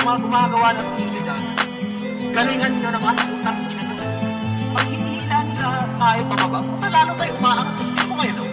mga gumagawa ng video dyan, galingan nyo naman ang utang ina nyo. Pag hindi nila kaya pababa, lalo tayo umaangat. Hindi mo kayo, no?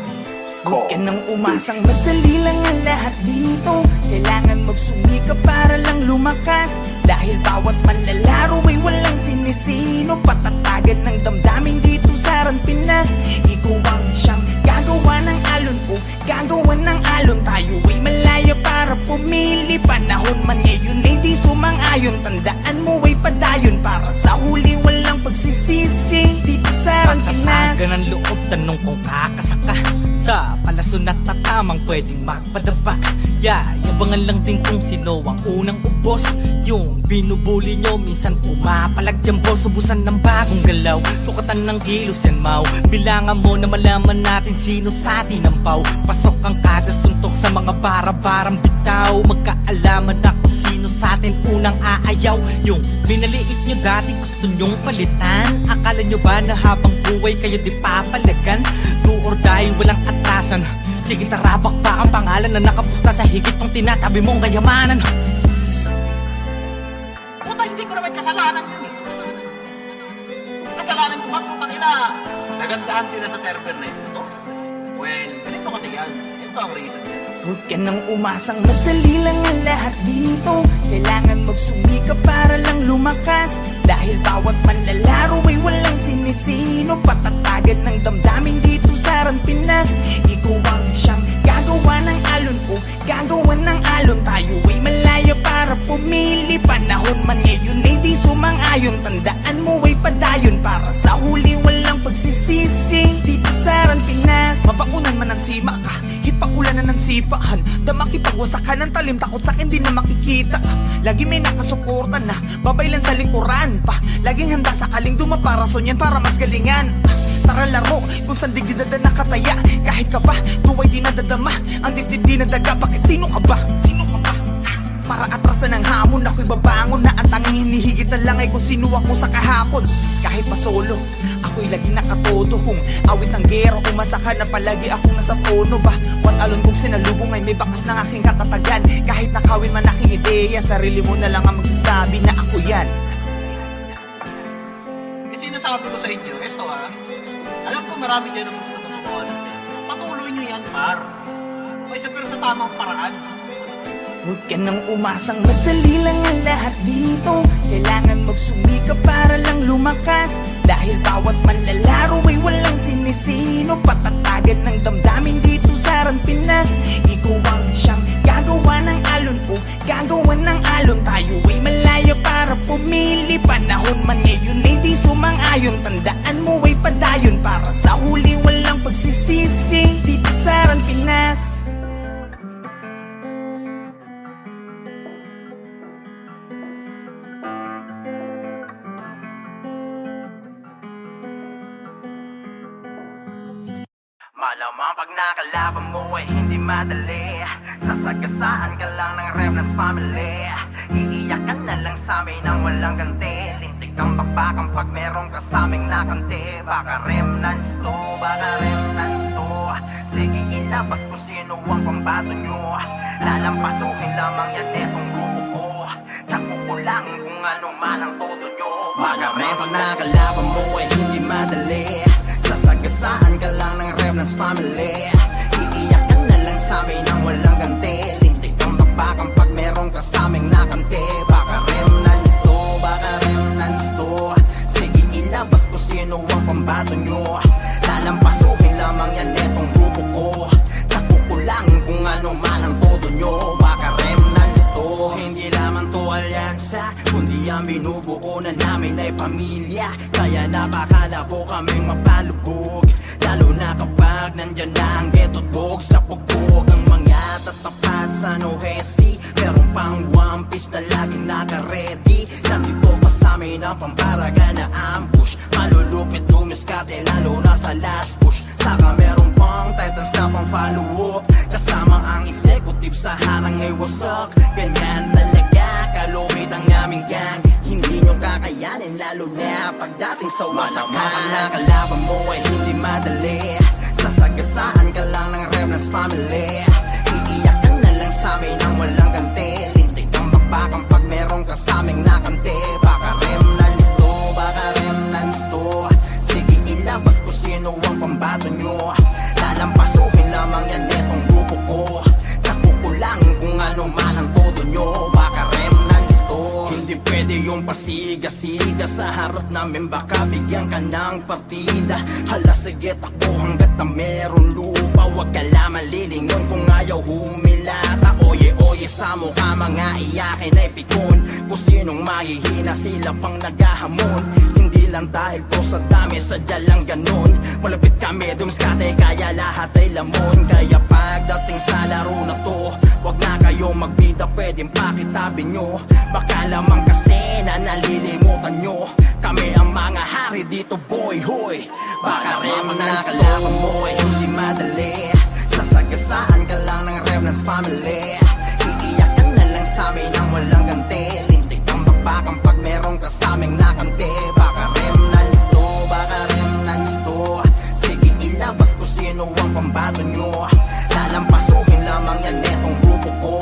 Huwag ka nang umasang madali lang ang lahat dito. Kailangan magsumika para lang lumakas. Dahil bawat manlalaro ay walang sinisino. Patatagan ng damdamin dito sa Ran Pinas. Ikaw ang siyang gagawa ng alon o gagawa ng alon. Tayo ay malaya para pumili. Panahon man ngayon ay di sumang-ayon. Tandaan mo ay padayon para sa huli walang pagsisisi. Dito sa Ran Pinas. Patasagan ng loob, tanong kung kakasaka sa palason at tatamang pwedeng magpadapa. Yabangan lang din kung sino ang unang ubos. Yung binubuli nyo minsan pumapalag yan boss. Ubusan ng bagong galaw, sukatan ng kilos yan mau. Bilangan mo na malaman natin sino sa atin ang pau. Pasok ang kada suntok sa mga bara-barang bitaw. Magkaalaman na kung sino sa atin unang aayaw. Yung binaliit nyo dati gusto nyong palitan. Akala nyo ba na habang buhay kayo di papalagan? Do or die, walang atrasan. Sige tarabak pa ang pangalan na nakapusta sa higit pang tinatabi mong kayamanan. Puta, hindi ko naman kasalanan yun eh. Kasalanan ko ba kung kanila nagandahan sila sa server na ito? Well, ganito kasi yan. Ito ang reason yan. Huwag ka nang umasang madali lang ang lahat dito. Kailangan magsumika para lang lumakas. Dahil bawat manlalaro ay walang sinisino. Patatagan ng damdamin dito sa Ran Pinas. Ikaw ang siyang gagawa ng alon o gagawa ng alon. Tayo ay malaya para pumili. Panahon man ngayon ay di sumang-ayon. Tandaan mo ay padayon para sa huli walang pagsisisi. Dito sa Ran Pinas. Mabaunan man ang sima ka, hitpaulanan ng sipahan. Damakipagwasakan ng talim, takot sa'kin di na makikita. Lagi may nakasuporta na babaylan sa likuran pa. Laging handa sa kaling dumaparason yan para mas galingan. Tara laro kung saan digdid na nakataya. Kahit ka ba, tuway di nadadama. Ang dibdib di nadaga, bakit sino ka ba? Sino ka ba? Para atrasan ng hamon, ako'y babangon na ang tanging hinihigit na lang ay kung sino ako sa kahapon. Kahit pa solo, ako'y laging nakatodo. Kung awit ng gero, umasa ka na palagi akong nasa tono ba? What alon kung sinalubong ay may bakas ng aking katatagan. Kahit nakawin man aking ideya, sarili mo na lang ang magsasabi na ako yan. Kasi sinasabi ko sa inyo, ito alam ko marami dyan ang gusto na mga natin. Patuloy nyo yan, par. Okay, pero sa tamang paraan. Huwag ka nang umasang madali lang ang lahat dito. Kailangan magsumika para lang lumakas. Dahil bawat manlalaro ay walang sinisino. Patatagan ng damdamin dito sa Ran Pinas. Ikaw ang siyang gagawa ng alon o gagawa ng alon. Tayo ay malaya para pumili. Panahon man ngayon ay di sumang-ayon. Tandaan mo ay padayon para sa huli walang pagsisisi. Dito sa Ran Pinas. Malamang pag nakalaban mo ay hindi madali. Sasagasaan ka lang ng Remnants family. Iiyak ka na lang sa amin nang walang ganti. Lintik kang bakbakang pag merong kasaming nakanti. Baka Remnants to, baka Remnants to. Sige ilabas kung sino ang pambato nyo. Lalampasukin lamang yan netong grupo ko. Tsak kukulangin kung ano man ang todo nyo. Malamang pag nakalaban mo ay hindi madali. Sasagasaan ka lang ng Remnants family. Iiyak ka na lang sa amin nang walang ganti. Lintik kang bakbakang pag merong kasaming nakanti. Baka Remnants to, baka Remnants to. Sige ilabas kung sino ang pambato nyo. Lalampasukin lamang yan netong grupo ko. Nakukulangin kung ano man ang todo nyo. Baka Remnants to. Hindi lamang to alyansa, kundi ang binubuo na namin ay pamilya. Kaya napakalabo kaming mapalubog. Lalo na kapag nandyan na ang ghetto't bog. Sa pugbog ang mga tatapat sa Nohesi. Meron pang One Piece na laging naka-ready. Nandito pa sa amin ang pamparaga na ambush. Malulupit dumiskate lalo na sa last push. Saka meron pang Titans na pang follow up. Kasama ang executive sa harang ay wasak. Ganyan talaga kalupit ang aming gang. Hindi nyo kakayanin lalo na pagdating sa wasakan. Malamang nakalaban mo ay hindi madali. Sasagasaan ka lang ng Remnants family. Iiyak ka na lang sa amin nang walang ganti. Lintik kang bakbakang pag merong pambato nyo. Lalampasuhin lamang yan netong grupo ko. Nakukulangin kung ano man ang todo nyo. Baka remnants to. Hindi pwede yung pasiga-siga sa harap namin. Baka bigyan ka ng partida. Hala sige takbo hanggat na meron lupa. Huwag ka lamang lilingon kung ayaw humilata. Oye sa mukha mga iyakin ay pikon. Kung sinong mahihina sila pang naghahamon. Hindi lang dahil to sa dami, sadya lang ganun. Malapit kami dumiskate kaya lahat ay lamon. Kaya pagdating sa laro na to, wag na kayo magbida, pwedeng pakitabi nyo. Baka lamang kasi na nalilimutan nyo. Kami ang mga hari dito boy, hoy. Baka remnants kalaban mo ay hindi madali. Sasagasaan ka lang ng Remnants family. Iiyak ka na lang sa amin ang walang ganti. Lintik ang bakbakang pag meron ka sa aming nakante. Baka remnants to, baka remnants to. Sige ilabas ko sino ang pambato nyo. Lalampasuhin lamang yan netong grupo ko.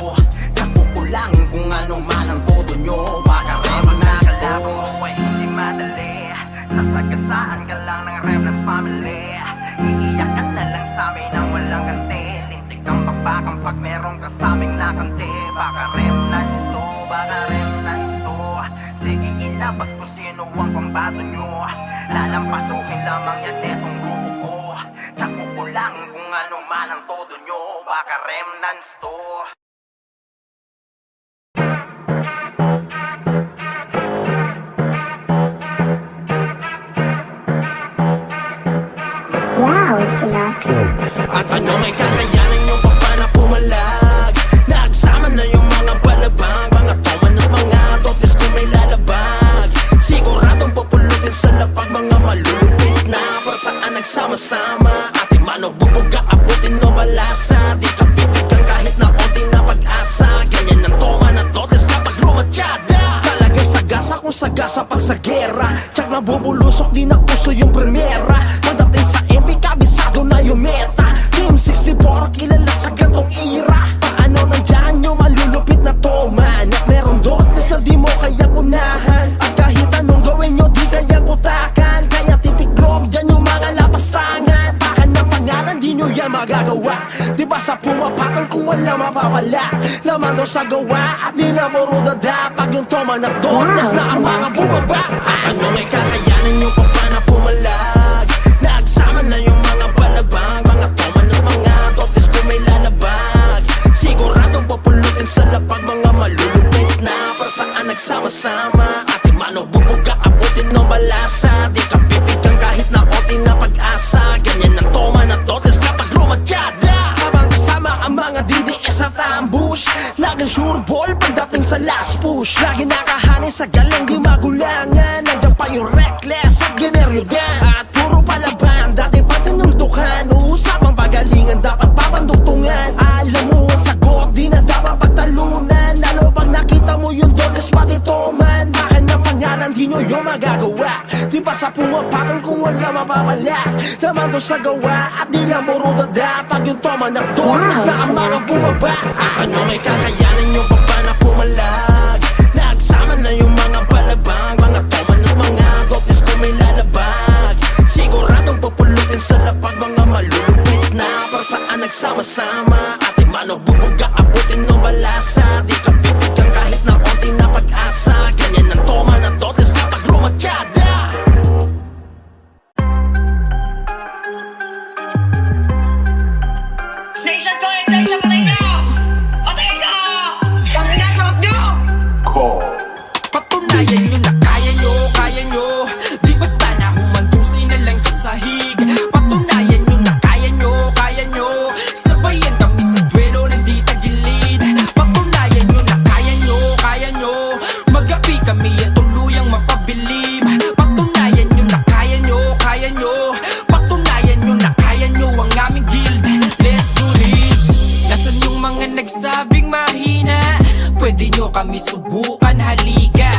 Nakukulangin kung ano man ang todo nyo. Baka remnants to. Kalaban mo ay hindi madali. Sasagasaan ka lang ng Remnants family. Iiyak ka na lang sa amin ang walang ganti. Lintik ang bakbakang pag meron ka sa aming nakante. Baka remnants to, baka remnants to. Sige ilabas ko sino ang pambato nyo. Lalampasuhin lamang yan netong grupo ko. Tsak kukulangin kung ano man ang todo nyo. Baka remnants to. Wow, Sinatra. At ano may kakayanan nyo pa pa na pumalag? Nagsama na yung mga balabang, mga toman at mga toples kung may lalabag. Siguradong pupulutin sa lapag, mga malulupit na para saan nagsama-sama. Ate mano bubuga, abutin no balasa. Di ka pipigang kahit na onting na pag-asa. Ganyan ang toman at toples kapag rumatsyada. Talagang sagasa kung sagasa pag sa gera. Tsak na bubulusok, di na uso yung premera. Pagdating sa MB, kabisado na yung meta. Team 64, kilala sa gantong ira. Paano nandyan yung malulupit na toman? At meron dotness na di mo kayang unahan. At kahit anong gawin nyo, di kayang utakan. Kaya titiklog dyan yung mga lapastangan. Baka ng pangalan, di nyo yan magagawa. Di ba sa pumapakal kung wala mapapala? Laman daw sa gawa at di na morudada. Pag yung toman na dotness na ang mga bumaba. At ano may kakayanan nyo pa pa na pumalag? Nagsama na yung mga balabang, mga toman at mga toples kung may lalabag. Siguradong pupulutin sa lapag, mga malulupit na para saan nagsama-sama. Ate mano bubuga, abutin no balasa. Di ka pipigang kahit na onting na pag-asa. Ganyan ang toman at toples kapag rumatsyada. Habang kasama ang mga DDS at ambush, laging sure ball pagdating sa last push. Lagi nakahanin sa galang di magulangan. Nandiyan pa yung reckless at generyodan. At puro palaban, dati pa tinuldukan. Usapang pagalingan, dapat papanduktungan. Alam mo ang sagot, di na dapat pagtalunan. Lalo pag nakita mo yung doles pati toman. Bakit ng pangalan, di nyo yung magagawa. Di ba sa pumapakal kung wala mapapala? Laman doon sa gawa at di lang morudada. Pag yung toman at doles na ang mga bumaba. At ano may kakayanan nyo pa pa na pumalag? Nagsama na yung mga balabang, mga toman at mga toples kung may lalabag. Siguradong pupulutin sa lapag, mga malulupit na para saan nagsama-sama. Ate mano bubuga, abutin no balasa. Di ka pipigang kahit na onting na pag-asa. Ganyan ang toman at toples kapag rumatsyada. Station ko! Station patay na! Patay na! Patay na! Sarap nyo! Patunayan nyo na kaya nyo. Di basta na humandusin na lang sa sahig. Patunayan nyo na kaya nyo. Sabayan kami sa duelo ng di tagilid. Patunayan nyo na kaya nyo. Magapi kami at tuluyang mapabilib. Patunayan nyo na kaya nyo. Patunayan nyo na kaya nyo ang aming guild. Let's do this. Nasaan yung mga nagsabing mahina? Pwede nyo kami subukan, halika.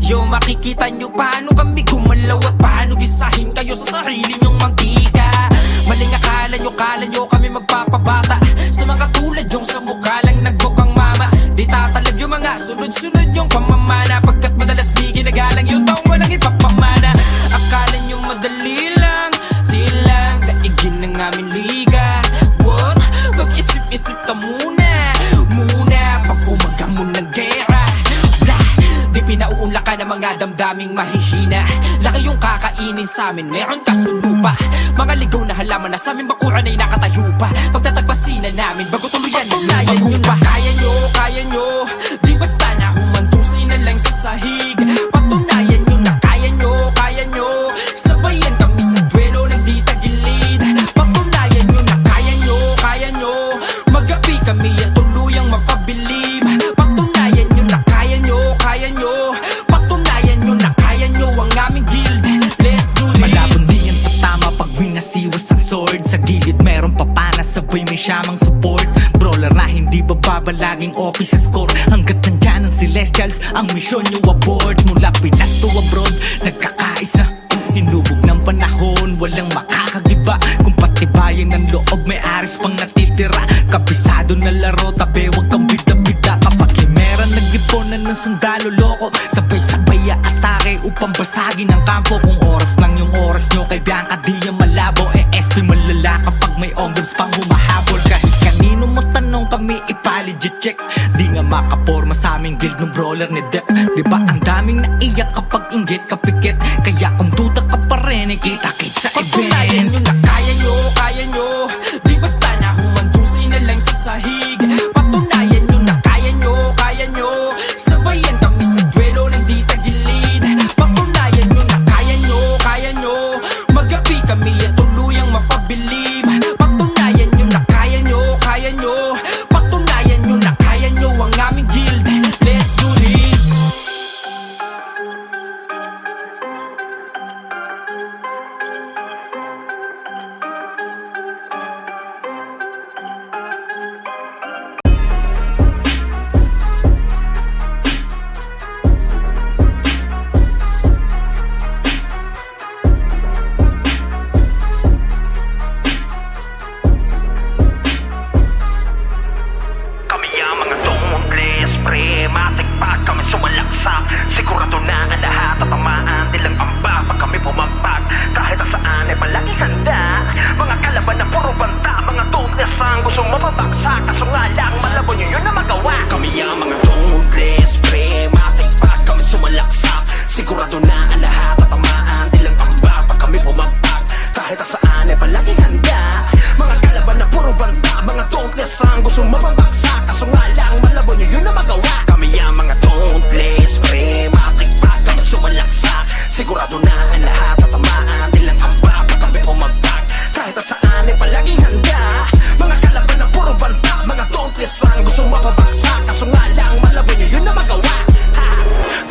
Yo, makikita nyo paano kami gumalaw at paano gisahin kayo sa sarili nyong mantika. Maling akala nyo kami magpapabata. Sa mga tulad yung sa mukha lang nagbukang mama. Di tatalab yung mga sunod-sunod yung pamamana. Pagkat madalas di ginagalang yung taong walang ipapamana. Akala nyo madali lang, di lang. Daigin ka muna pag umagamon ng gera. Blah! Di pinauunla ka ng mga damdaming mahihina. Laki yung kakainin sa amin, meron ka sulupa. Mga ligaw na halaman na sa aming bakuran ay nakatayo pa. Pagtatagpasin na namin bago tuluyan na yun pa. Kaya nyo, di basta na humandusin na lang sa sahig. Patunayan nyo na kaya nyo. Sabayan kami sa duelo ng di tagilid. Patunayan nyo na kaya nyo. Magapi kami at tuluyang mapabilib. Patunayan nyo na kaya nyo. Patunayan nyo na kaya nyo ang aming guild. Let's do this. Malabon din ang tatama pag winasiwas ang sword. Sa gilid meron papana, sabay may siyamang support. Brawler na hindi bababa, laging office sa score. Hanggat nandyan ang Celestials, ang misyon nyo abort. Mula Pinas to abroad, nagkakaisa. Hinubog ng panahon, walang makakagiba. Kung patibayan ng loob, may aris pang natitira. Kabisado na laro, tabi wag kang bida-bida. Kapag limeran, nag-iponan ng sundalo loko. Sabay-sabay atake upang basagin ang kampo. Kung oras lang yung oras nyo, kay Bianca di yung malabo. SP malala kapag may onggams pang humahabol. Kahit kanino mo tanong kami ipaligid check. Di nga makaporma sa aming guild ng brawler ni Dep. Diba ang daming naiyak kapag inggit kapikit. Kaya kung duda ka pa rin, ikita-kit sa Patunayan event. nyo na kaya nyo. Di basta na humandusin na lang sa sahig. Patunayan nyo na kaya nyo. Sabayan kami sa duelo ng di tagilid. Patunayan nyo na kaya nyo. Magapi kami at tuluyang mapabilib. Patunayan nyo na kaya nyo. Patunayan nyo na kaya nyo ang aming guild. Let's do this. Kami ang mga tungles, pre, matikpak kami sumalaksak. Sigurado na ang lahat tatamaan, nilang amba pag kami bumagpag. Kahit saan ay palagi handa. Mga kalaban na puro banta, mga tungles ang gusto mapabagsak. Kaso nga lang, malabo nyo yun na magawa. Kami ang mga tungles, pre, matikpak kami sumalaksak. Sigurado na ang lahat tatamaan, nilang amba pag kami bumagpag. Kahit saan ay palagi handa. Mga kalaban na puro banta, mga tungles ang gusto mapabagsak. Kaso nga lang, malabo nyo yun na magawa. Kami ang mga tungles, pre, matikpak kami sumalaksak. Sigurado na ang lahat tatamaan, nilang amba pag kami bumagpag. Kahit saan ay palaging handa. Mga kalaban na puro banta, mga tungles ang gusto mapabagsak. Kaso nga lang, malabo nyo yun na magawa.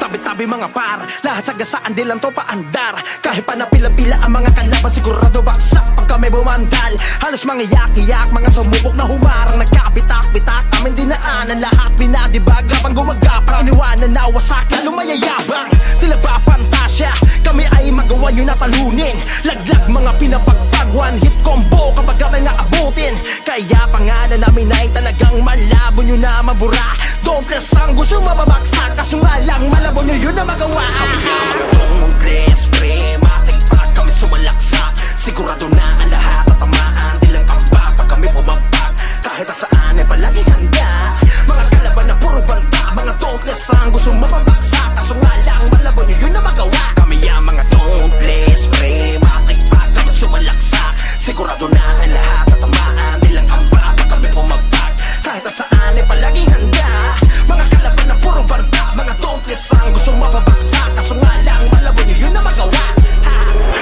Tabi-tabi mga par, lahat sagasaan di lang to paandar. Kahit pa napila-pila ang mga kalaban, sigurado baksak pag kami bumandal. Halos mga yak-iyak, mga sumubok na humarang. Nagkapitak-pitak, amin dinaanan lahat. Binadibag habang gumagapang, iniwanan na wasak, lalo mayayabang. Tila ba pantasya, kami ay magawa nyo na talunin. Laglag mga pinapagpag, one hit combo kapag kami nga abutin. Kaya pangalan namin ay talagang malabo nyo na mabura. Don't let sang gusto mababaksak, kaso nga lang malabo nyo yun na magawa. Kami ang mga tungles, pre, matikpak kami sumalaksak. Sigurado na ang lahat tatamaan, nilang amba pag kami bumagpag. Kahit saan ay palaging handa. Mga kalaban na puro banta, mga tungles ang gusto mapabaksak. Kaso nga lang malabo nyo yun na magawa. Kami ang mga tungles, pre, matikpak kami sumalaksak. Sigurado na ang lahat tatamaan, nilang amba pag kami bumagpag. Kahit saan ay palaging handa. Mga kalaban na puro banta, mga tungles ang gusto mapabaksak. Kaso nga lang malabo nyo yun na magawa.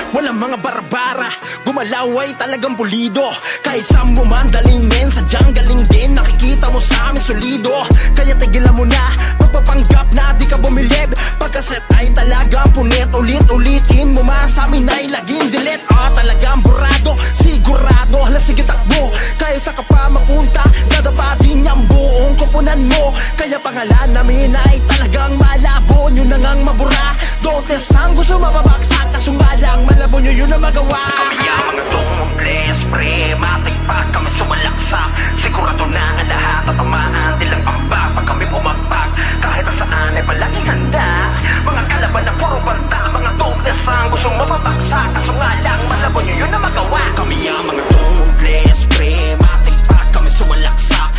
Walang mga barbara, gumalaw ay talagang pulido. Kahit saan mo man daling men, sadyang galing din. Nakikita mo sa amin solido. Kaya tigilan mo na, magpapanggap na di ka bumilib. Pagkaset ay talagang punit, ulit-ulitin mo man sa amin ay laging delete. Talagang burado, sigurado, hala sige takbo. Kahit sa ka pa mapunta, dadapa din yung buong kupunan mo. Kaya pangalan namin ay talagang malabo nyo na ngang mabura. Don't let sang gusto mababaksak, kaso nga lang malabo nyo yun na magawa. Kami ang mga tungles, pre, matikpak kami sumalaksak. Sigurado na ang lahat tatamaan, nilang amba pag kami bumagpag. Kahit saan ay palaging handa. Mga kalaban na puro banta, mga tungles ang gusto mababaksak. Kaso nga lang malabo nyo yun na magawa. Kami ang mga tungles, pre, matikpak kami sumalaksak.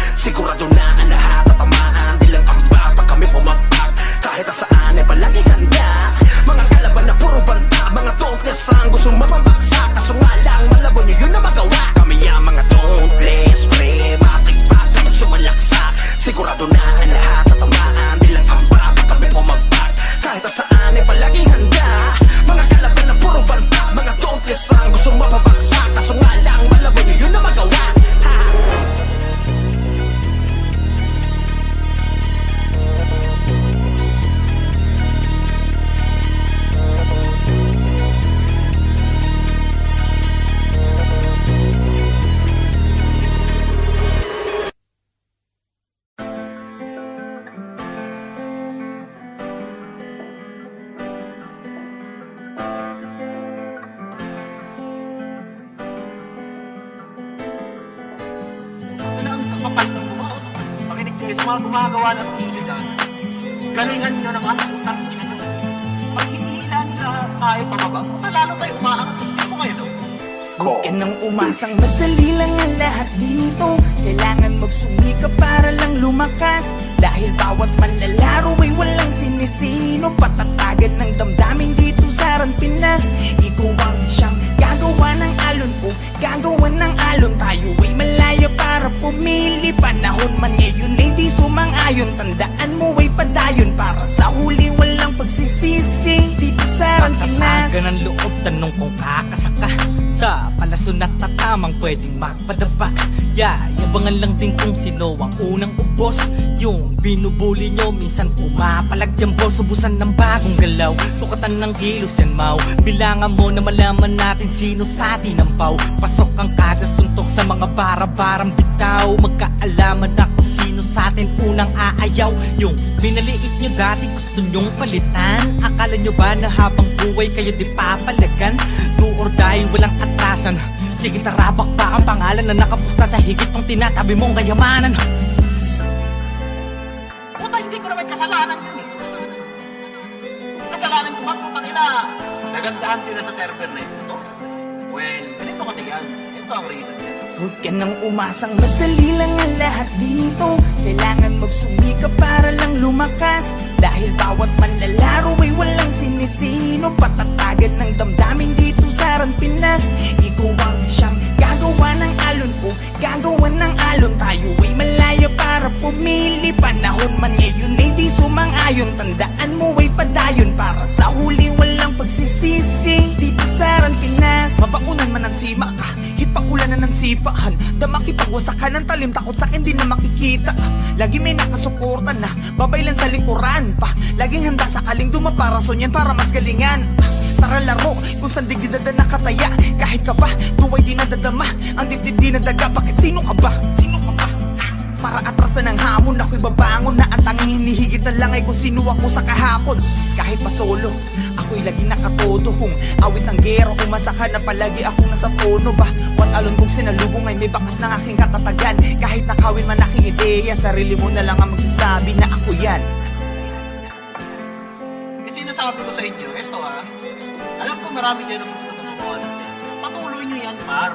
Gusto mapabaksak, kaso nga lang malabo nyo yun na magawa. Ha? Wala ang kapal ng mga. Makinig kayo sa mga gumagawa ng video dyan. Galingan nyo naman ang utang ina nyo. Pag hinihila nila tayo pababa, lalo tayo umaangat. Hindi mo kayo, no? Huwag ka nang umasang madali lang ang lahat dito. Kailangan magsumikap para lang lumakas. Dahil bawat manlalaro ay walang sinisino. Patatagan ng damdamin dito sa Ran Pinas. Ikaw ang siyang gagawa ng alon o gagawa ng alon. Tayo ay malaya para pumili. Panahon man ngayon ay di sumang-ayon. Tandaan mo ay padayon para sa huli walang pagsisisi. Dito sa Ran Pinas. Patasagan ng loob, tanong kung kakasaka sa palason at tatamang pwedeng magpadapa. Yabangan lang din kung sino ang unang ubos. Yung binubuli nyo minsan pumapalag yan boss. Ubusan ng bagong galaw, sukatan ng kilos yan mau. Bilangan mo na malaman natin sino sa atin ang pau. Pasok ang kagasuntok sa mga bara-barang bitaw. Magkaalaman na kung sino sa atin unang aayaw. Yung binaliit nyo dati gusto nyong palitan. Akala nyo ba na habang buhay kayo di papalagan? Do or die, walang atrasan. Sige tara, bakbak ang pangalan na nakapusta sa higit pang tinatabi mong kayamanan. Puta, hindi ko naman kasalanan yun eh. Kasalanan ko bang puta nila? Nagandahan sila sa server na ito. Well, ganito kasi yan. Ito ang reason yan. Huwag ka nang umasang madali lang ang lahat dito. Kailangan magsumikap para lang lumakas. Dahil bawat manlalaro ay walang sinisino. Patatagan ng damdamin dito sa Ran Pinas. Ikaw ang siyang gagawa ng alon o gagawa ng alon. Tayo ay malaya para pumili. Panahon man ngayon ay di sumang-ayon. Tandaan mo ay padayon para sa huli walang pagsisisi. Dito sa Ran Pinas. Mabaunan man ang sima ka, hipaulan ng sipahan. Damakipagwasakan ng talim, takot sa'kin di na makikita. Lagi may nakasuporta na, babaylan sa likuran pa. Laging handa sa kaling dumaparason yan para mas galingan. Tara laro, kung saan digdi na nakataya. Kahit ka ba, tuway di nadadama. Ang dibdib di nadaga, bakit sino ka ba? Sino ka ba? Para atrasan ng hamon, ako'y babangon na ang tanging hinihigit na lang ay kung sino ako sa kahapon. Kahit pa solo, ako'y lagi nakatodo. Kung awit ng gero, umasa ka na palagi akong nasa tono ba? What alon kung sinalubong ay may bakas ng aking katatagan. Kahit nakawin man aking ideya, sarili mo na lang ang magsasabi na ako yan. Kasi sinasabi ko sa inyo, ito alam ko marami dyan ang gusto ng mga anak niya. Patuloy nyo yan, par.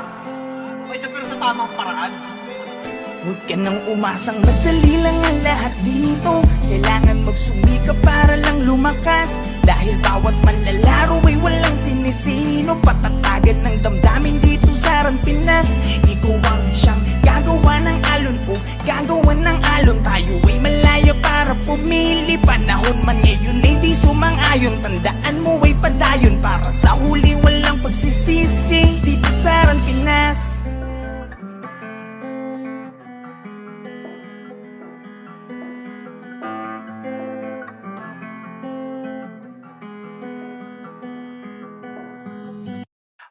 Okay, pero sa tamang paraan. Huwag ka nang umasang madali lang ang lahat dito. Kailangan magsumikap para lang lumakas. Dahil bawat manlalaro ay walang sinisino. Patatagan ng damdamin dito sa Ran Pinas. Ikaw ang siyang gagawa ng alon o gagawa ng alon. Tayo ay malaya para pumili. Panahon man ngayon ay di sumang-ayon. Tandaan mo ay padayon para sa huli walang pagsisisi. Dito sa Ran Pinas.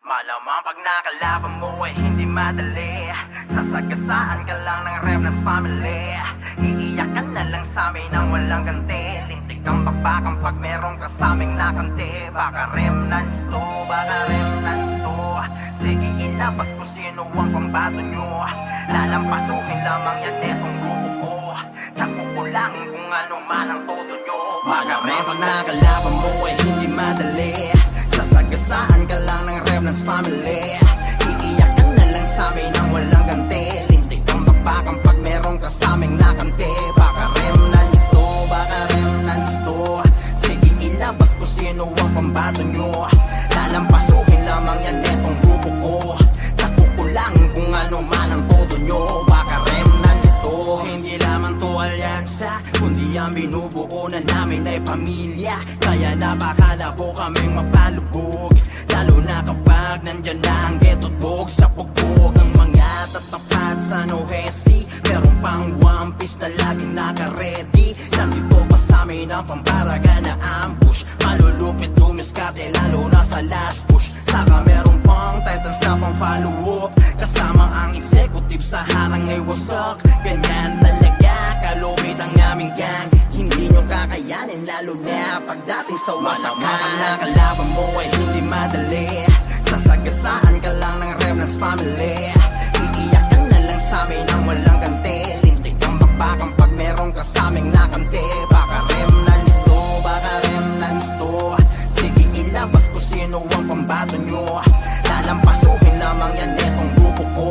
Malamang pag nakalaban mo ay hindi madali. Sasagasaan ka lang ng Remnants family. Iiyak ka na lang sa amin nang walang ganti. Lintik kang bakbakan pag merong kasaming nakanti. Baka Remnants to, baka Remnants to. Sige ilabas ko sino ang pambato nyo. Lalampasukin lamang yan netong grupo ko. Tsak kukulangin kung ano man ang todo nyo. Malamang pag nakalaban mo ay hindi madali. Sasagasaan ka lang ng Remnants family. Iiyak ka na lang sa amin nang walang ganti. Lintik kang bakbakan pag merong kasaming nakanti. Baka Remnants to, baka Remnants to. Sige ilabas ko sino ang pambato nyo. Lalampasukin lamang yan netong grupo ko. Tsak kukulangin kung ano man ang todo nyo. Baka Remnants to. Hindi lamang to alyansa, kundi ang binubuo na namin ay pamilya. Kaya napakalabo kaming mapalubog. Lalo na kapag nandyan na ang ghetto't bog sa pugbog. Ang mga tatapat sa Nohesi, meron pang One Piece na laging naka-ready. Nandito pa sa amin ang pamparaga na ambush. Malulupit dumiskate lalo na sa last push. Saka meron pang titans na pang follow-up, kasama ang executive sa harang ay wasak. Ganyan talaga kalupit ang aming gang, hindi nyo kakayanin lalo na pagdating sa wasakan. Ang nakalaban mo ay hindi madali, sasagasaan ka lang ng Remnants family. Iiyak ka na lang sa amin ang walang ganti, lintik ang bakbakan pag meron ka sa aming nakante. Baka Remnants to, baka Remnants to, sige ilabas ko sino ang pambato nyo. Lalampasuhin lamang yan etong grupo ko,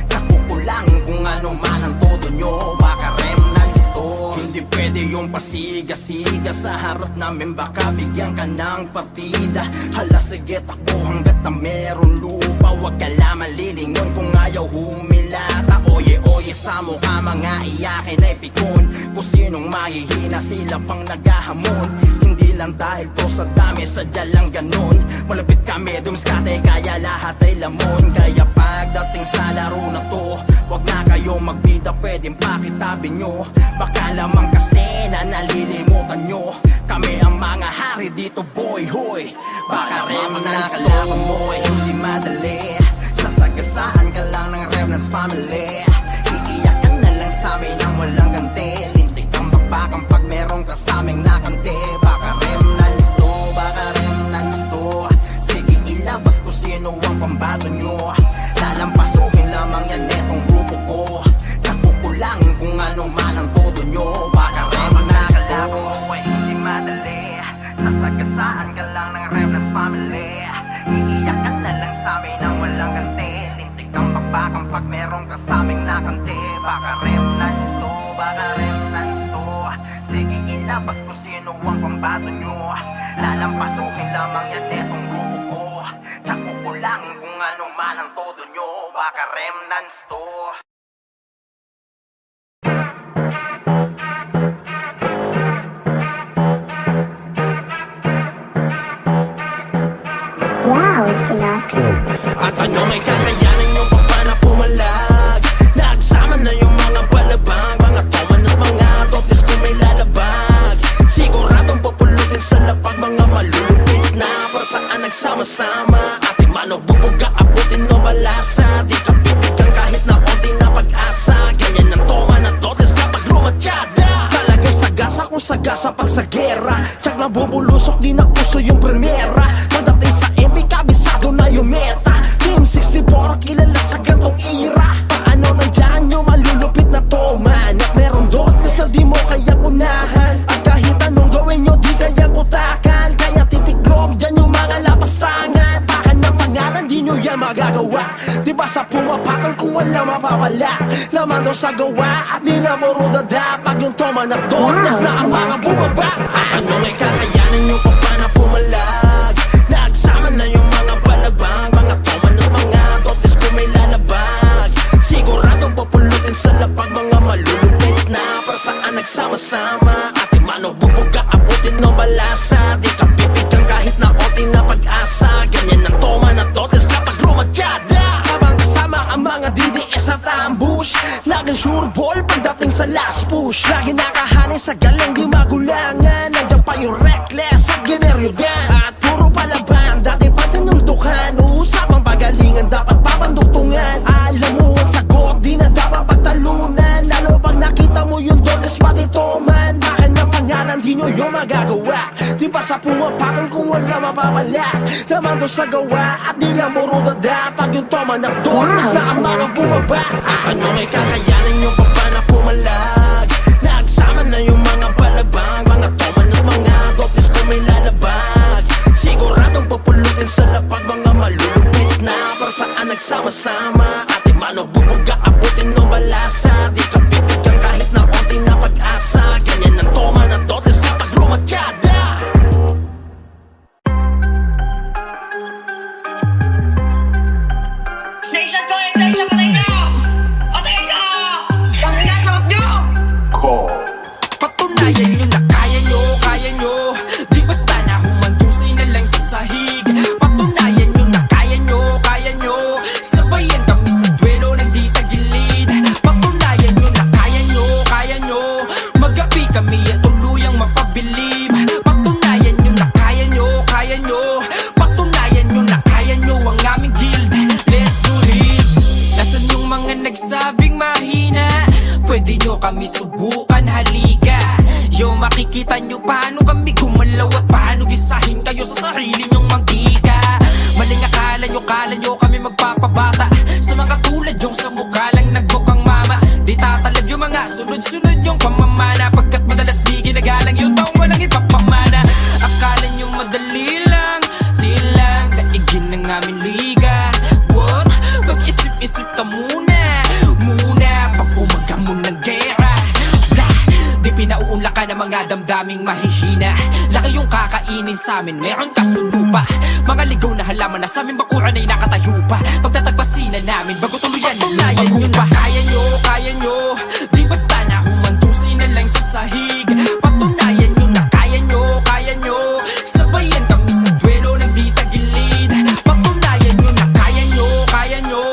nakukulangin kung ano man ang todo nyo. Baka Remnants to, hindi pwede yung pasiga-siga sa harap namin, baka bigyan ka ng partida. Hala sige takbo hanggat na meron lupa, wag ka lang malilingon kung ayaw humilata. Oye sa mukha mga iyakin ay pikon, kung sinong mahihina sila pang naghahamon. Hindi lang dahil to sa dami, sadya lang ganun. Malapit kami dumiskate kaya lahat ay lamon. Kaya pagdating sa laro na to, wag na kayo magbida, pwedeng pakitabi nyo. Baka lamang kasi na nalilimutan nyo, kami ang mga hari dito boy hoy. Baka Remnants kalaban mo ay hindi madali, sasagasaan ka lang ng Remnants family. Iiyak ka na lang sa amin ang walang ganti, lintik ang bakbakan pag meron ka sa aming nakante. Baka Remnants to, baka Remnants to, sige ilabas ko sino ang pambato nyo. Lalampasuhin lamang yan etong grupo ko, nakukulangin kung ano man ang todo nyo. Baka Remnants to, ay hindi madali, sasagasaan ka lang ng Remnants family. Iiyak ka na lang sa amin ang walang ganti, lintik ang bakbakan pag meron ka sa aming nakante. Baka Remnants to, baka Remnants to, sige ilabas ko sino ang pambato nyo. Lalampasuhin lamang yan etong grupo ko, nakukulangin kung ano man ang todo nyo. Baka Remnants to. Wow, Sinatra. At ano may kakayanan yung papa na pumalag, nagsama na yung mga balabang, mga toman at mga toples kung may lalabag. Siguradong pupulutin sa lapag, mga malulupit na para saan nagsama-sama. Ate mano bubuga, abutin no balasa, di ka pipigang kahit na onti na pag-asa. Ganyan ang toman at toples kapag lumatyada, talagang sagasa kung sagasa pag sa gera. Tsak na bubulusok, di na uso yung primera. Pagdating sa MB, kabisado na yung meta. Team 64, kilala sa gantong era. Paano nandyan yung malulupit na toman, at meron dotness na di mo kayang unahan. At kahit anong gawin nyo, di kayang utakan. Kaya titiklog dyan yung mga lapastangan. Baka ng pangalan, di nyo yan magagawa. Di ba sa pumapakal kung wala mapapala, laman daw sa gawa at di na marudada. Pag yung toman at dotness na ang mga bumaba. At ano may kakayanan yung papa na pumalag, nagsama na yung mga balabang, mga toman at mga dotness kung may lalabag. Siguradong pupulutin sa lapag, mga malulupit na para saan nagsama-sama. Ate mano bubuga, abutin no balasa, di ka pipigang kahit na onti na pag-asa. Ganyan ang toman at dotness kapag lumatyada, habang kasama ang mga DDS at ambush. Laging sure ball pagdating sa last push, lagi nakahanin sa galing di magulangan. Nandiyan pa yung reckless at generyogan, at puro palaban, dati pa tinuldukan. Usapang pagalingan dapat papanduktungan, alam mo ang sagot di na dapat pagtalunan. Lalo pag nakita mo yung doles pati toman, bakit ng pangalan di nyo yung magagawa. Di ba sa pumapakal kung wala mapapala, laman doon sa gawa at di lang murudada. Pag yung toman at doles na ang mga bumaba. At ano may kakayanan yung papa na pumalag, nagsama na yung mga balabang, mga toman at mga dotles kung may lalabag. Siguradong pupulutin sa lapag, mga malulupit na para saan nagsama-sama. Ate mano bubuga, abutin no balasa, di ka pipigang kahit na onti na pag-asa. Ganyan ang toman at dotles kapag lumatyada. Station ko, station patay na! Patay na! Patay na, sarap nyo! Patunayan nyo na kaya nyo, di basta na humandusin na lang sa sahig. Patunayan nyo na kaya nyo, nagsabing mahina, pwede nyo kami subukan, halika. Yo, makikita nyo paano kami gumalaw at paano gisahin kayo sa sarili nyong mantika. Maling akala nyo kami magpapabata sa mga tulad yung sa mukha lang nagmukhang mama. Di tatalab yung mga sunod-sunod yung pamamana, pagkat madalas di ginagalang yung taong walang ipapamana. Akala nyo madali lang, di lang daigin ng aming liga. What? Mag-isip-isip ka muna pag umaga mo ng gera. Blah! Di pinauunla ka ng mga damdaming mahihina. Laki yung kakainin sa amin, meron ka sulupa. Mga ligaw na halaman na sa aming bakuran ay nakatayo pa. Pagtatagpasin na namin bago tuluyan na sayan yun pa. Kaya nyo, di basta na humantusin na lang sa sahig. Patunayan nyo na kaya nyo. Sabayan kami sa duelo ng di tagilid. Patunayan nyo na kaya nyo.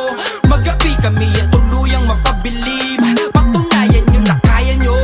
Magapi kami at tuluyang mapabilib. Patunayan nyo na kaya nyo.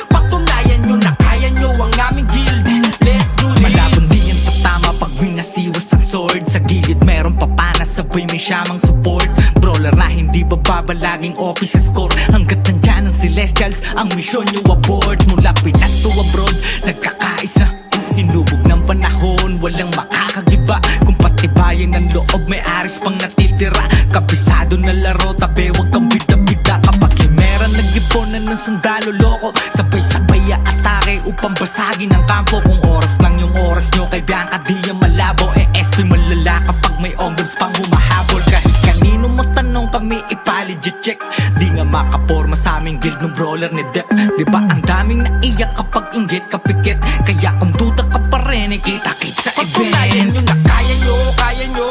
Patunayan nyo na kaya nyo ang aming guild. Let's do this. Malabon din yung tatama pag winasiwas ang sword. Sa gilid meron papana, sabay may siyamang support. Brawler na hindi bababa, laging office score. Hanggat nandyan ang Celestials, ang misyon nyo abort. Mula Pinas to abroad, nagkakaisa. Hinubog ng panahon, walang makakagiba. Kung patibayan ng loob, may aris pang natitira. Kabisado na laro, tabi wag kang bida-bida. Kapag limeran, nag-iponan ng sundalo loko. Sabay-sabay atake upang basagin ang kampo. Kung oras lang yung oras nyo, kay Bianca di yung malabo. SP malala kapag may onggams pang humahabol. Kahit kanino mo tanong kami ipaligid check. Di nga makaporma sa aming guild ng brawler ni Dep. Diba ang daming naiyak kapag inggit kapikit. Kaya kung duda ka pa rin, ikita-kit sa Patunayan event. nyo na kaya nyo.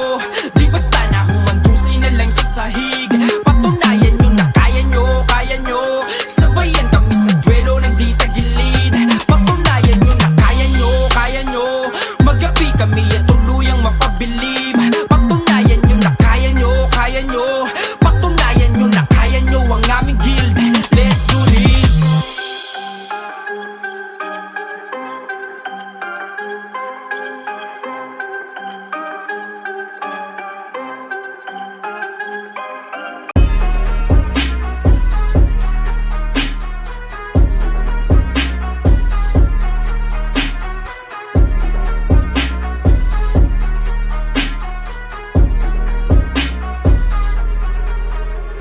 Di basta na humantusin na lang sa sahig. Patunayan nyo na kaya nyo. Sabayan kami sa duelo ng di tagilid. Patunayan nyo na kaya nyo. Magapi kami at tuluyang mapabilib. Patunayan nyo na kaya nyo. Patunayan nyo na kaya nyo ang aming guild. Let's do this.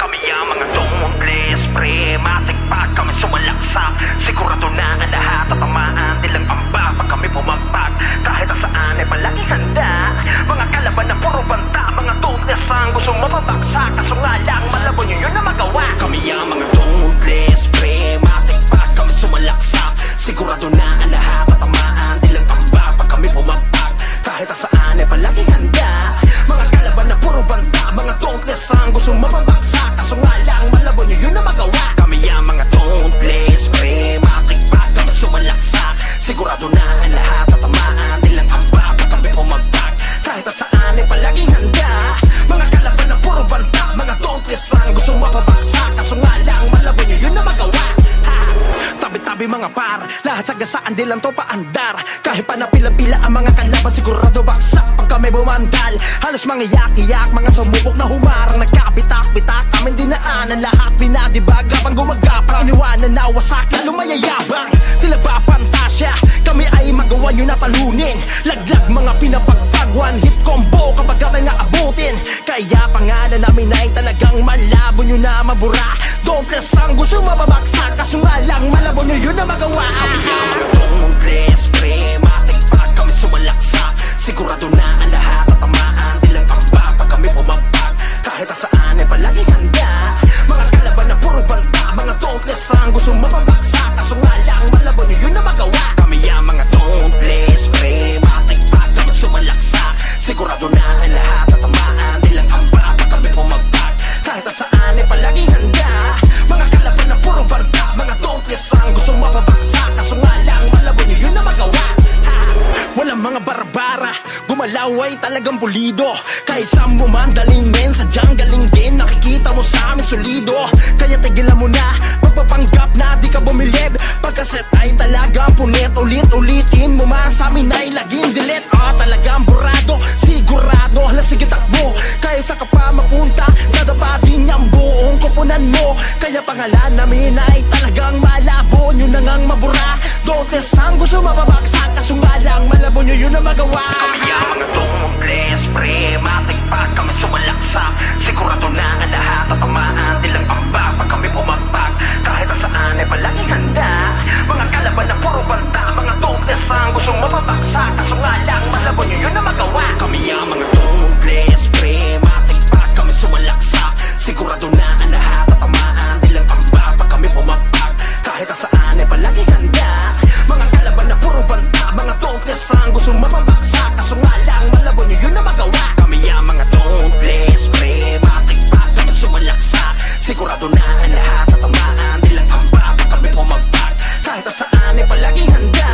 Kami ang mga tumutles, pre, matikpak kami sumalaksak. Sigurado na ang lahat tatamaan, nilang pamba pag kami pumagpag. Kahit saan ay palagi handa, mga kalaban na puro banta. Mga toothless ang gusto mapabaksak, kaso nga lang malabo nyo yun na magawa. Kami ang mga tumutles, pre, matikpak kami sumalaksak. Sigurado na ang lahat tatamaan, nilang pamba pag kami pumagpag. Kahit saan ay palagi handa, mga kalaban na puro banta. Mga toothless ang gusto mapabaksak, kaso nga lang malabo nyo yun na magawa. Kami ang mga toothless, pre, matikpak kami sumalaksak. Sigurado na ang lahat tatamaan, nilang amba pag kami pumagpag. Kahit saan ay palaging handa, mga kalaban na puro banta. Mga toothless ang gusto mapabaksak, kaso nga lang malabo nyo yun na magawa. Tabi-tabi mga par, lahat sagasaan di lang to paandar. Kahit pa napila-pila ang mga kalaban, sigurado baksak pag kami bumandal. Halos mga yak-iyak, mga sumubok na humarang. Nagkapitak-pitak, aming dinaanan lahat. Pinadibag habang gumagapang, iniwanan na wasak, lalo mayayabang. Tila ba pantasya, kami ay magawa nyo na talunin. Laglag mga pinapagpag, one hit combo kapag kami nga abutin. Kaya pangalan namin ay talagang malabo nyo na mabura. Don't let sang gusto mababaksak, kaso nga lang malabo nyo yun na magawa. Kami ang mga tumutles, pre, matikpak kami sumalaksak. Sigurado na ang lahat tatamaan, nilang amba pag kami pumagpag. Kahit saan ay palaging handa, mga kalaban na puro banta. Mga toothless ang gusto mapabaksak, kaso nga lang malabo nyo yun na magawa. Kami ang mga toothless, pre, matikpak kami sumalaksak. Sigurado na ang lahat tatamaan, nilang amba pag kami pumagpag. Kahit saan ay palaging handa, mga kalaban na puro banta. Mga toothless ang gusto mapabaksak, kaso nga lang malabo nyo yun na magawa. Walang mga barbara, gumalaw ay talagang pulido. Kahit saan mo man daling men, sadyang galing din. Nakikita mo sa amin solido, kaya tigilan mo na pagpapanggap na di ka bumilib. Pagkaset ay talagang punit, ulit-ulitin mo man sa amin ay laging delete. Talagang burado, sigurado, hala sige takbo. Kahit sa ka pa mapunta, dadapa din ang buong gusto mapabaksak, kaso nga lang malabo nyo yun na magawa. Kami ang mga tumubles, pre, matipag kami sumalaksak. Sigurado na ang lahat at tamaan, tilang ambak pag kami pumagpag. Kahit saan ay palaging handa, mga kalaban na puro banta, mga tumubles ang gustong mapabaksak, kaso nga lang malabo nyo yun na magawa. Kami ang mga tumubles, pre, matipag kami sumalaksak. Sigurado na ang lahat at tamaan, tilang ambak pag kami pumagpag. Kahit saan ay palaging handa, mga kalaban na puro banta, mga tumubles ang gustong mapabaksak, kaso nga lang malabo nyo yun na magawa. Kami ang mga tumubles, pre, matipag kami sumalaksak. Sigurado na ang lahat at tamaan, tilang ambak pag kami pumagpag. Kahit saan ay palaging handa,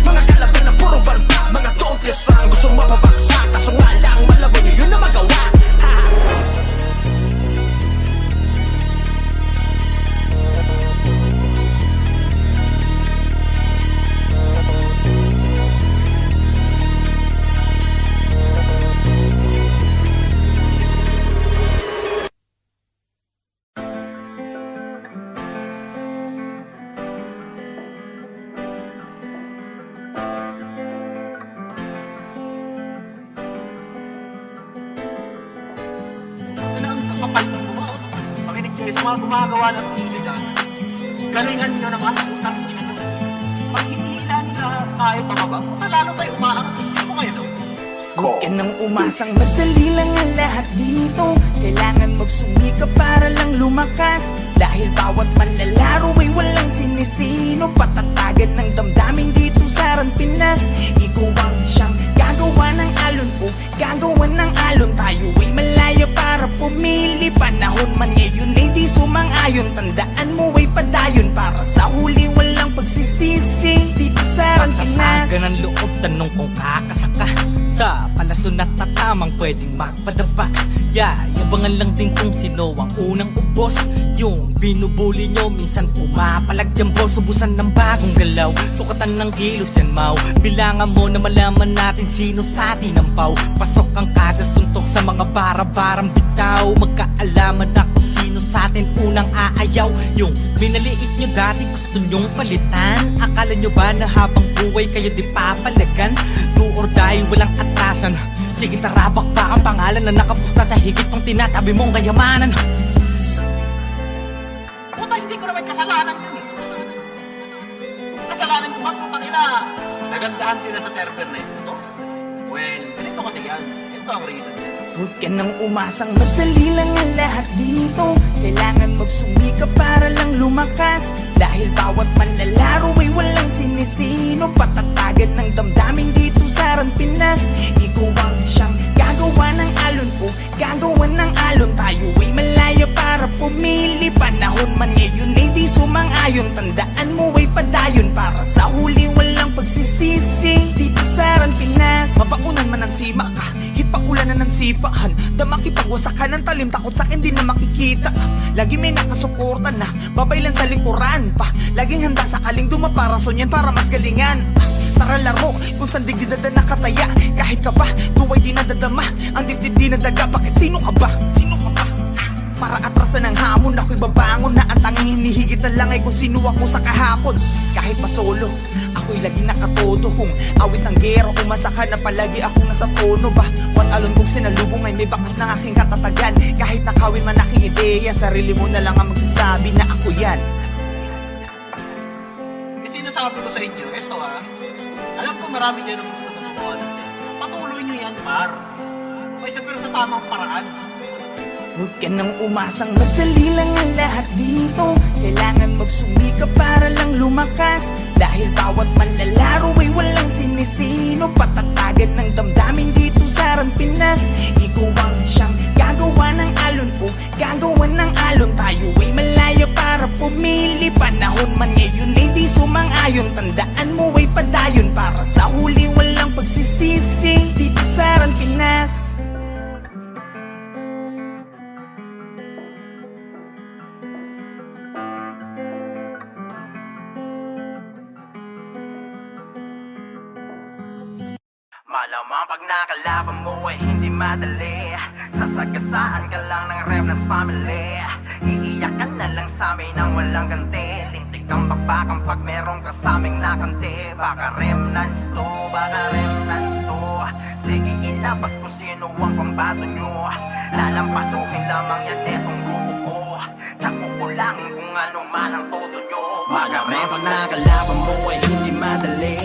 mga kalaban na puro banta, mga tumubles ang gustong mapabaksak, kaso nga lang malabo nyo yun na magawa. Ha! Ano ang kapal ng mga makinig kayo sa mga gumagawa ng video dyan. Galingan nyo naman ang utang ina nyo. Pag hinihila nila tayo pababa, lalo tayo umaangat. Hindi mo kayo, no? Huwag ka nang umasang madali lang ang lahat dito. Kailangan magsumikap para lang lumakas. Dahil bawat manlalaro ay walang sinisino. Patatagan ng damdamin dito sa Ran Pinas. Ikaw ang siyang gagawa ng alon o gagawa ng alon. Tayo ay malaya para pumili. Panahon man ngayon ay di sumang-ayon. Tandaan mo ay padayon para sa huli walang pagsisisi. Dito sa Ran Pinas. Pagkasaga ng loob, tanong kung kakasaka sa palason at tatamang pwedeng magpadapa. Yabangan lang din kung sino ang unang ubos. Yung binubuli nyo, minsan pumapalag yan boss. Ubusan ng bagong galaw, sukatan ng kilos yan mau. Bilangan mo na malaman natin sino sa atin ang pau. Pasok ang kada suntok sa mga bara-barang bitaw. Magkaalaman na kung sino sa atin unang aayaw. Yung minaliit nyo dati gusto nyong palitan. Akala nyo ba na habang buhay kayo di papalagan? Do or die, walang atrasan. Sige tara, bakbak ang pangalan na nakapusta sa higit pang tinatabi mong kayamanan. Puta, hindi ko naman kasalanan yun eh. Kasalanan ko ba kung kanila nagandahan sila sa server na ito? Well, ganito kasi yan. Ito ang reason yan. Huwag ka nang umasang madali lang ang lahat dito. Kailangan magsumikap para lang lumakas. Dahil bawat manlalaro ay walang sinisino. Patatagan ng damdamin dito sa Ran Pinas. Ikaw ang siyang gagawa ng alon o gagawa ng alon. Tayo ay malaya para pumili. Panahon man ngayon ay di sumang-ayon. Tandaan mo ay padayon para sa huli walang pagsisisi. Dito sa Ran Pinas. Mabaunan man ang sima ka, hipaulan ng sipahan. Damakipagwasakan ng talim, takot sa akin di na makikita. Lagi may nakasuporta na, babaylan sa likuran pa. Laging handa sa kaling dumaparason yan para mas galingan. Tara laro, kung saan digdi na nakataya. Kahit ka ba, tuway di nadadama. Ang dibdib di nadaga, bakit sino ka ba? Sino ka ba? Para atrasan ng hamon, ako'y babangon na ang tanging hinihigit na lang ay kung sino ako sa kahapon. Kahit pa solo, ako'y lagi nakatodo. Kung awit ng gero, umasa ka na palagi akong nasa tono ba? What alon kung sinalubong ay may bakas ng aking katatagan. Kahit nakawin man aking ideya, sarili mo na lang ang magsasabi na ako yan. Kasi sinasabi ko sa inyo, ito alam ko marami kayo ng gusto ng mga alam. Patuloy nyo yan, par. May pero sa tamang paraan. Huwag ka nang umasang madali lang ang lahat dito. Kailangan magsumikap para lang lumakas. Dahil bawat manlalaro ay walang sinisino. Patatagan ng damdamin dito sa Ran Pinas. Ikaw ang siyang gagawa ng alon o gagawa ng alon. Tayo ay malaya para pumili. Panahon man ngayon ay di sumang-ayon. Tandaan mo ay padayon para sa huli walang pagsisisi. Dito sa Ran Pinas. Malamang pag nakalaban mo ay hindi madali. Sasagasaan ka lang ng Remnants family. Iiyak ka na lang sa amin nang walang ganti. Lintik kang kang bakbakang pag merong kasaming nakante. Baka remnants to, baka remnants to. Sige ilabas kung sino ang pambato nyo. Lalampasukin lamang yan netong grupo ko. Tsak kukulangin kung ano man ang todo nyo. Marami pag nakalaban mo ay hindi madali.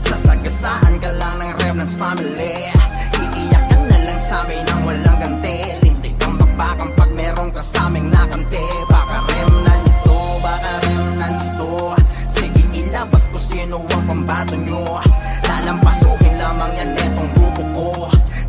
Sasagasaan ka lang ng remnants family. Iiyak ka na lang sa amin ang walang ganti. Lintik kang bakbakang pag merong kasaming nakante. Baka remnants to, baka remnants to. Sige ilabas kung sino ang pambato nyo. Lalampasukin lamang yan netong grupo ko.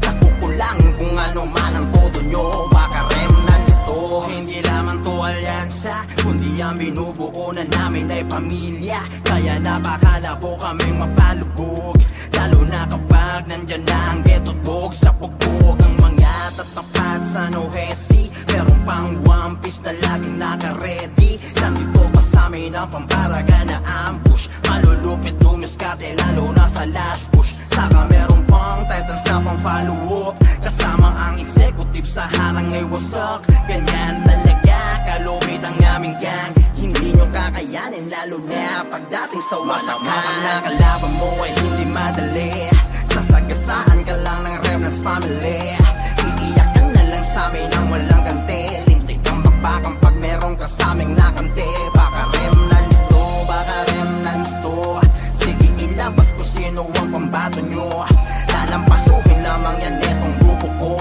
Nakukulangin kung ano man ang todo nyo. Baka remnants to. Hindi lamang to alyansa, kundi ang binubuo na namin ay pamilya. Kaya napakalabo kaming mapalubog. Lalo na kapag nandyan na ang ghetto't bog. Sa pugbog ang mga tatapat sa Nohesi. Meron pang One Piece na laging naka-ready. Nandito pa sa amin ang pamparaga na ambush. Malulupit lumiskate lalo na sa last push. Saka meron pang titans na pang follow up. Kasama ang executive sa harang ay wasak. Ganyan talaga kalupit ang aming gang. Hindi nyo kakayanin lalo na pagdating sa wasakan. Pag nakalaban mo ay hindi madali. Sasagasaan ka lang ng remnants family. Iiyak ka na lang sa amin ang walang ganti. Lintik kang bakbakang pag merong kasaming nakante. Baka remnants to, baka remnants to. Sige ilabas kung sino ang pambato nyo. Lalampasukin lamang yan netong grupo ko.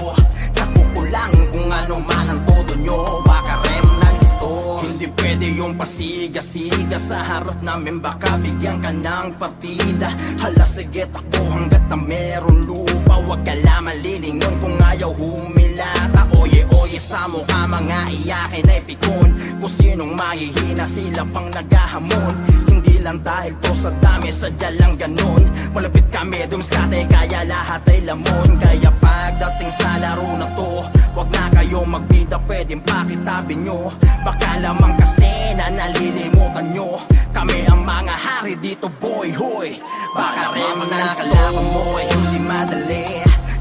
Nakukulangin kung ano man ang todo nyo. Baka remnants to. Hindi pwede yung pasiga-siga sa harap namin. Baka bigyan ka ng partida. Hala sige takbo hanggat na meron lupa. Huwag ka lang malilingon kung ayaw humilata. Oye-oye sa mukha mga iyakin ay pikon. Kung sinong mahihina sila pang naghahamon. Hindi lang dahil to sa dami, sadya lang ganon. Malapit kami dumiskate kaya lahat ay lamon. Kaya pagdating sa laro na to, wag na kayo magbida, pwedeng pakitabin nyo. Baka lamang kasi na nalilimutan nyo. Kami ang mga hari dito boy, hoy. Baka remnants nakalaban mo ay hindi madali.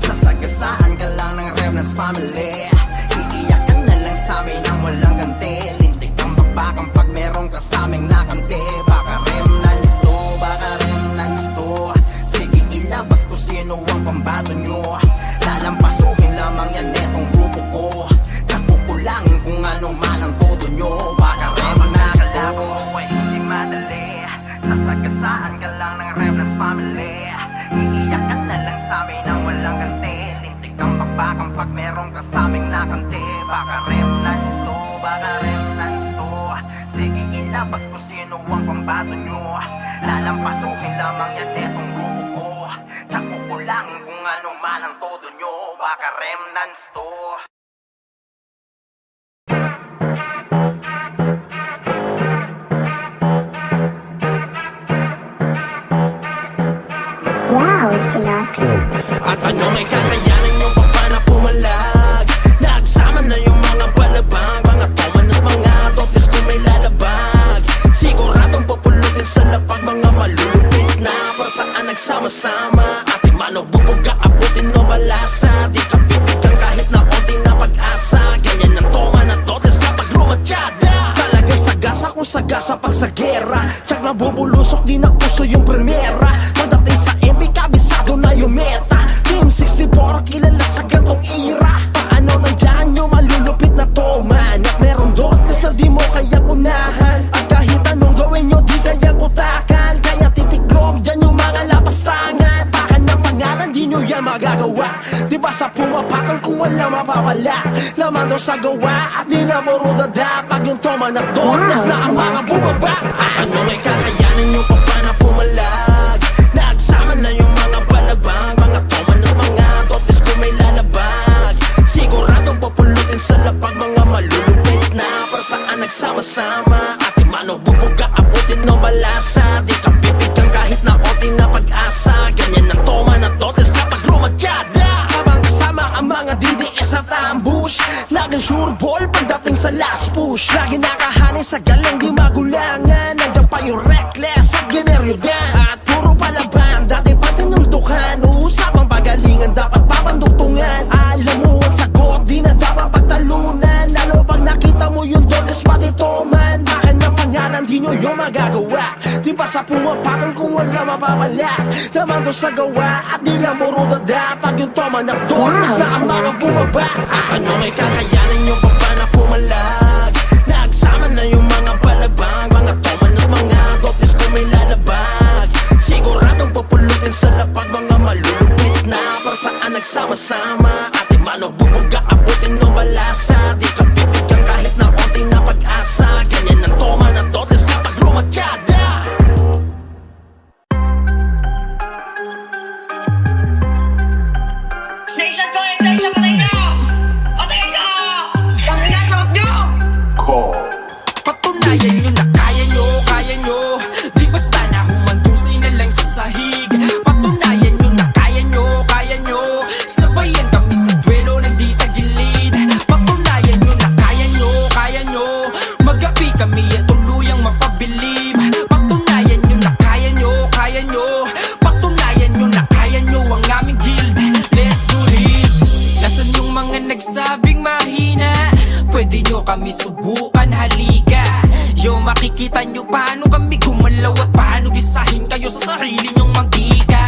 Sasagasaan ka lang ng remnants family. Iiyak ka na lang sa amin ang walang ganti. Lintik kang bakbakang pag merong kasaming nakante. Baka remnants to, baka remnants to. Sige ilabas kung sino ang pambato nyo. Lalampasukin lamang yan netong grupo ko. Nakukulangin kung ano man ang todo nyo. Baka remnants to. Ay hindi madali. Sasagasaan ka lang ng remnants family. Iiyak ka na lang sa amin ang walang ganti. Lintik kang bakbakang pag merong kasaming nakante. Baka remnants to, baka remnants to. Sige ilabas kung sino ang pambato nyo. Lalampasukin lamang yan netong grupo ko. Tsak kukulangin kung ano man ang todo nyo. Baka remnants to. Wow, Sinatra. At ano may kakayanan yung papa na pumalag. Nagsama na yung mga balabang. Mga toman at mga toples kung may lalabag. Siguradong pupulutin sa lapag. Mga malulupit na para saan nagsama-sama. Ate mano bubuga abutin no balasa. Di ka pipigang kahit na onting na pag-asa. Ganyan ang toman at toples kapag lumatyada. Talagang sagasa kung sagasa pag sa gera. Tsak na bubulusok di na uso yung primera. Pagdating sa MB kabisado na yung meta. Team 64 kilala sa gantong era. Paano nandyan yung malulupit na toman. At meron dotless na di mo kayang unahan. At kahit anong gawin nyo di kayang utakan. Kaya titiklog dyan yung mga lapastangan. Baka ng pangalan di nyo yan magagawa. Diba sa pumapakal kung wala mapapala. Laman daw sa gawa at di na marudada. Pag yung toman na dotless na ang mga bumaba. At ano may kakayanan yung papa na pumalag. Nagsama na yung mga balabang. Mga toman at mga toples kung may lalabag. Siguradong papulutin sa lapag. Mga malulupit na para saan nagsama-sama. Ate mano bubuga abutin no balasa. Di ka pipigang kahit na onting na pag-asa. Ganyan ang toman at toples kapag lumatyada. Habang kasama ang mga DDS at ambush. Laging sure ball pagdating sa last push. Lagi nakahani sa galing di magulangan. Nandiyan pa yung reckless at generyogan. At puro palaban, dati pa tinultukan. Uusapang pagalingan, dapat papanduktungan. Alam mo ang sagot, di na dapat pagtalunan. Lalo pag nakita mo yung doles pati toman. Bakit ng pangalan di nyo yung magagawa. namamala naman doon sa gawa at di lang puro dada. Pag yung toma na tortas na ang mga bumaba. At ano may kakayanan yung papa na pumalag. Nagsama na yung mga palabang, mga toma ng mga dotes ko may lalabag. Siguradong pupulutin sa lapag, mga malulupit na para saan nagsama-sama. Ate mano bumuga, abutin ng balasa. Di ka bibigyan kahit na onti na pag-asa. Ganyan ang toma ng dotes kapag rumatyada. Station ko, station patay na! Patay na! Patay na, sarap nyo! Patunayan nyo na kaya nyo. Di basta na humandusin na lang sa sahig. Patunayan nyo na kaya nyo. Sabayan kami sa duelo ng di tagilid. Patunayan nyo na kaya nyo. Magapi kami at tuluyang mapabilib. Patunayan nyo na kaya nyo. Patunayan nyo na kaya nyo ang aming guild. Let's do this. Nasaan yung mga nagsabing mahina? Pwede nyo kami subukan, halika. Yo, makikita nyo paano kami gumalaw at paano gisahin kayo sa sarili nyong mantika.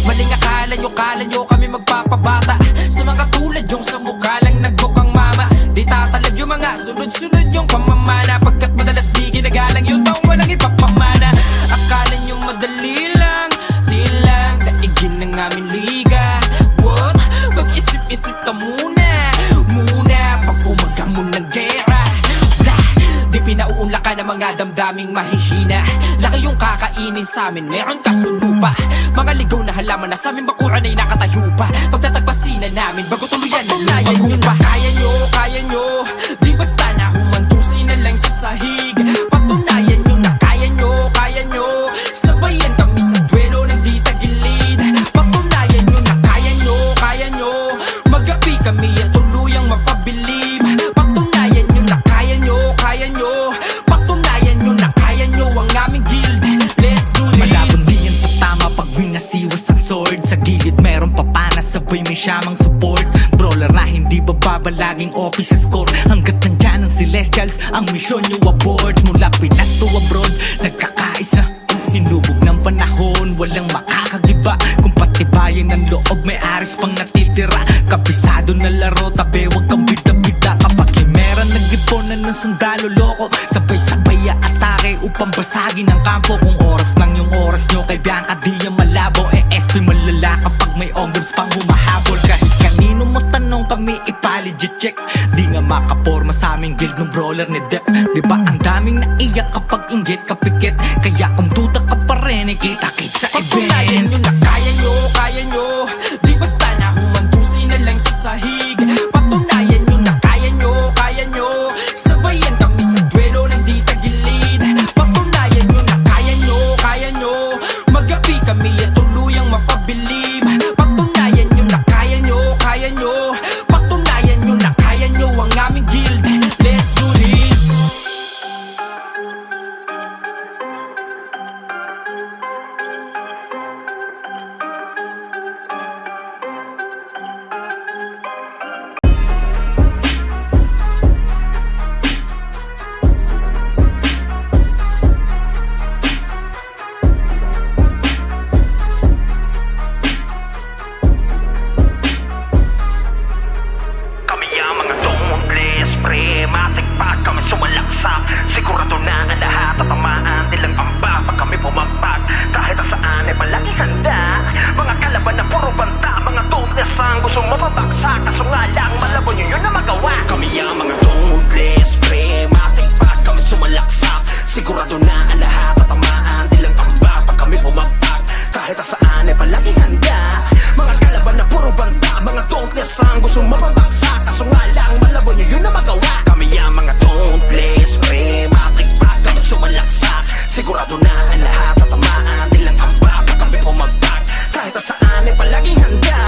Maling akala nyo kami magpapabata. Sa mga tulad yung sa mukha lang nagmukhang mama. Di tatalag yung mga sunod-sunod yung pamamana. Pagkat madalas di ginagalang yung taong walang ipapamana. Akala nyo madali lang, di lang daigin ng aming liga. What? Mag-isip-isip ka muna pag umaga mo ng gera. Di pinauunla ka ng mga damdaming mahihina. Laki yung kakainin sa amin, meron ka sulupa. Mga ligaw na halaman na sa aming bakuran ay nakatayo pa. Pagtatagpasin na namin bago tuluyan na patunayan nyo pa. Kaya nyo. Di basta na humandusin na lang sa sahig. Patunayan nyo na kaya nyo. Sabayan kami sa duelo ng di tagilid. Patunayan nyo na kaya nyo. Magapi kami at tuluyang mapabilib. Patunayan nyo na kaya nyo. Patunayan nyo na kaya nyo ang aming guild. Let's do this. Malabon din yan tatama pag winasiwas ang sword. Sa gilid meron papana, sabay may siyamang support. Brawler na hindi bababa, laging office score. Hanggat nandyan ang Celestials, ang misyon nyo abort. Mula Pinas to abroad, nagkakaisa. Hinubog ng panahon, walang makakagiba. Kung patibayan ng loob, may aris pang natitira. Kabisado na laro, tabi wag kang bida-bida. Kapag himera, nag-iponan ng sundalo loko. Sabay-sabay atake upang basagin ang kampo. Kung oras lang yung oras nyo, kay Bianca di yan malabo. SP malala kapag may ongrams pang humahabol. Kahit kanino mo tanong kami ipaligid check. Di nga makaporma sa aming guild ng brawler ni Dep. Diba ang daming naiyak kapag inggit kapikit. Kaya kung duda ka pa rin, ikita-kit sa Patunayan event. nyo na kaya nyo. Di basta na humandusin na lang sa sahig. Patunayan nyo na kaya nyo. Sabayan kami sa duelo ng di tagilid. Patunayan nyo na kaya nyo. Magapi kami at tuluyang mapabilib. Patunayan nyo na kaya nyo. Patunayan nyo na kaya nyo ang aming guild. Let's do this. Kami ang mga tumutles, pre. Matikpak kami sumalaksak. Sigurado na ang lahat tatamaan. Nilang pamba pag kami pumagpag. Kahit saan ay palagi handa. Mga kalaban na puro banta. Mga tumutles ang gusto mapabaksak. Kaso nga lang malabo nyo yun na magawa. Kami ang mga tumutles, pre. Matikpak kami sumalaksak. Sigurado na ang lahat tatamaan. Nilang pamba pag kami pumagpag. Kahit saan ay palagi handa. Mga kalaban na puro banta. Mga tumutles ang gusto mapabaksak. Kaso nga lang malabo nyo yun na magawa. Kami ang mga tumutles, pre. Matikpak kami sumalaksak. Sigurado na ang lahat tatamaan. Nilang amba pag kami pumagpag. Kahit saan ay palaging handa.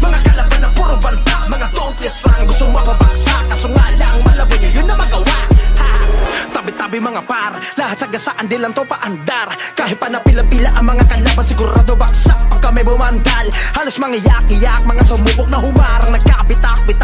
Mga kalaban na puro banta. Mga tumutles ang gusto mapabaksak. Kaso nga lang malabo nyo yun na magawa. Tabi-tabi mga par, lahat sagasaan di lang to paandar. Kahit pa napila-pila ang mga kalaban, sigurado baksak pag kami bumandal. Halos mga iyak-iyak, mga sumubok na humarang nagkabitak-bitak.